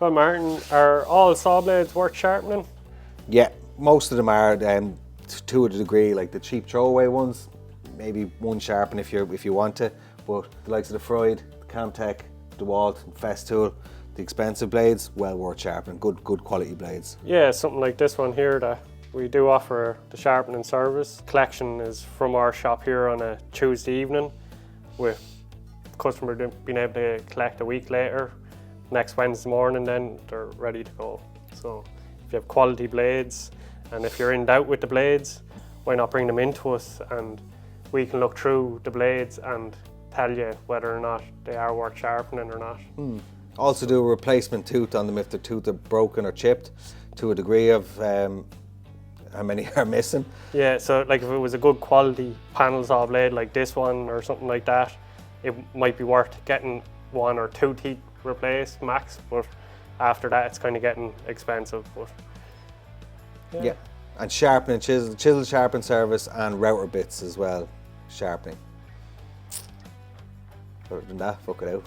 Well, Martin, are all saw blades worth sharpening? Yeah, most of them are to a degree, like the cheap throwaway ones, maybe one sharpen if you want to, but the likes of the Freud, the Camtech, DeWalt, Festool, the expensive blades, well worth sharpening, good quality blades. Yeah, something like this one here that we do offer the sharpening service. Collection is from our shop here on a Tuesday evening, with customer being able to collect a week later. Next Wednesday morning then they're ready to go. So if you have quality blades and if you're in doubt with the blades, why not bring them into us and we can look through the blades and tell you whether or not they are worth sharpening or not. Also do a replacement tooth on them if the tooth are broken or chipped, to a degree of how many are missing. Yeah, so like if it was a good quality panel saw blade like this one or something like that, it might be worth getting 1 or 2 teeth replaced max, but after that it's kind of getting expensive. But yeah. And sharpening, chisel sharpen service and router bits as well, sharpening. Other than that, fuck it out.